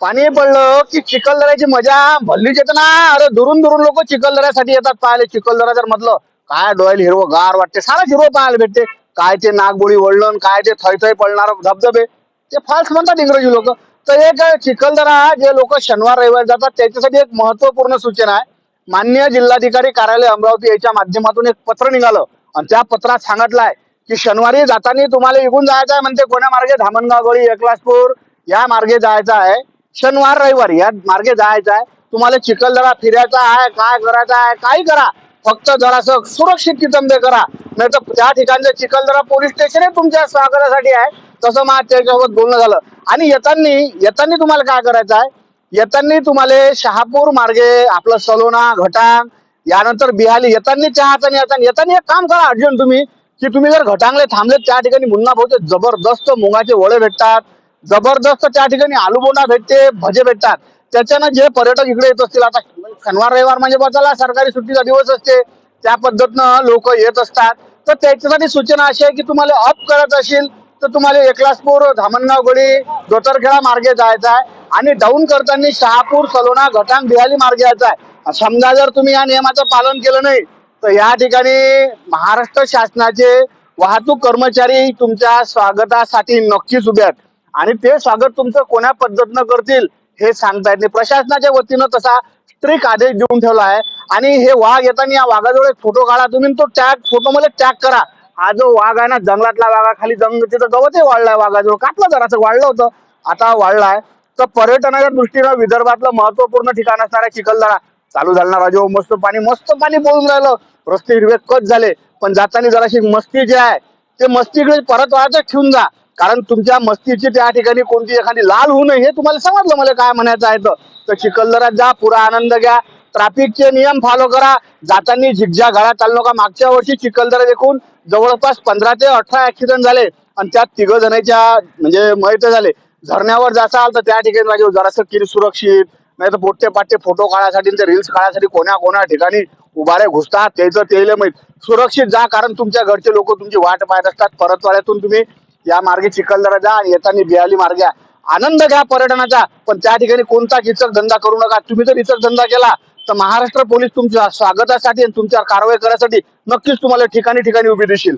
पाणी पडलं की चिखलदऱ्याची मजा भल्लीच येते ना. अरे दुरून दुरून लोक चिखलदऱ्यासाठी येतात पाहायला. चिखलदरा जर म्हटलं काय डोळ्याला हिरवं गार वाटते, सारा हिरवं पाहायला भेटते. काय ते नागबोळी वळण, काय ते थै थै पडणार धबधबे, ते फॉल्स म्हणतात इंग्रजी लोक. तर एक चिखलदरा जे लोक शनिवार रविवार जातात त्याच्यासाठी एक महत्वपूर्ण सूचना आहे. माननीय जिल्हाधिकारी कार्यालय अमरावती याच्या माध्यमातून एक पत्र निघालं आणि त्या पत्रात सांगितलंय की शनिवारी जाताना तुम्हाला इकडून जायचं आहे म्हणते. कोण्या मार्गे? धामणगाव गळी, एकलासपूर या मार्गे जायचं आहे. शनिवार रविवारी या मार्गे जायचं आहे. तुम्हाला चिखलदरा फिरायचा आहे, काय करायचं आहे काही करा, फक्त जरासं सुरक्षित तिथंबे करा. नाही तर त्या ठिकाणचं चिखलदरा पोलीस स्टेशन हे तुमच्या स्वागतासाठी आहे. तसं मग त्याच्यासोबत बोलणं झालं. आणि येताना तुम्हाला काय करायचं आहे? येताना तुम्हाला शहापूर मार्गे आपलं सलोना घटांग यानंतर बिहाली येताना चहाचा येताना एक काम करा अर्जंट तुम्ही, की तुम्ही जर घटांगले थांबले त्या ठिकाणी मुन्ना भाऊचे जबरदस्त मुंगाचे वडे भेटतात, जबरदस्त त्या ठिकाणी आलूबोंडा भेटते, भजे भेटतात. त्याच्यानं जे पर्यटक इकडे येत असतील, आता शनिवार रविवार म्हणजे बचाला सरकारी सुट्टीचा दिवस असते, त्या पद्धतीनं लोक येत असतात. तर त्याच्यासाठी सूचना अशी आहे की तुम्हाला अप करत असेल तर तुम्हाला एकलासपूर, धामणगाव गळी, धोतरखेडा मार्गे जायचं आहे आणि डाऊन करताना शहापूर, सलोना, घटांग, बिहाली मार्गे यायचं आहे. समजा जर तुम्ही या नियमाचं पालन केलं नाही तर या ठिकाणी महाराष्ट्र शासनाचे वाहतूक कर्मचारी तुमच्या स्वागतासाठी नक्कीच उभे आहेत. आणि ते स्वागत तुमचं कोण्या पद्धतीनं करतील हे सांगता येत नाही. प्रशासनाच्या वतीनं तसा स्ट्रिक्ट आदेश देऊन ठेवला आहे. आणि हे वाघ येताना या वाघाजवळ एक फोटो काढा तुम्ही, तो फोटो मध्ये टॅग करा. हा जो वाघ आहे ना, जंगलातला वाघ, खाली तिथं गवतही वाढलाय, वाघाजवळ काटलं जरासं वाढलं होतं, आता वाढलाय. तर पर्यटनाच्या दृष्टीनं विदर्भातलं महत्वपूर्ण ठिकाण असणारा चिखलदरा चालू झालं ना राजू. मस्त पाणी बोलून राहिलं, रस्ते हिरवे कच झाले. पण जाताना जराशी मस्ती जी आहे ते मस्तीकडे परत व्हायचं ठेवून जा. कारण तुमच्या मस्तीची त्या ठिकाणी कोणती एखादी लाल होऊ नये हे तुम्हाला समजलं मला काय म्हणायचं आहे. तर चिखलदऱ्यात जा, पुरा आनंद घ्या, ट्रॅफिकचे नियम फॉलो करा, जाताना झिकझ्या गाड्या चालू नका. मागच्या वर्षी चिखलदरा देखून जवळपास 15 ते 18 ऍक्सिडेंट झाले आणि त्यात 3 जणांच्या म्हणजे मयत झाले. झरण्यावर जासाल तर त्या ठिकाणी राजू जरासं सुरक्षित, नाही तर पोट्टे पाट्टे फोटो काढायसाठी, रील्स काढायसाठी कोण्या ठिकाणी उभारे घुसतात त्याचं तेले माहित. सुरक्षित जा, कारण तुमच्या घरचे लोक तुमची वाट पाहत असतात. परतवाड्यातून तुम्ही या मार्गे चिखलदरा जा आणि येताना बिहाली मार्गे आनंद घ्या पर्यटनाचा. पण त्या ठिकाणी कोणता इचक धंदा करू नका. तुम्ही जर इचक धंदा केला तर महाराष्ट्र पोलीस तुमच्या स्वागतासाठी आणि तुमच्यावर कारवाई करण्यासाठी नक्कीच तुम्हाला ठिकाणी उभी देशील.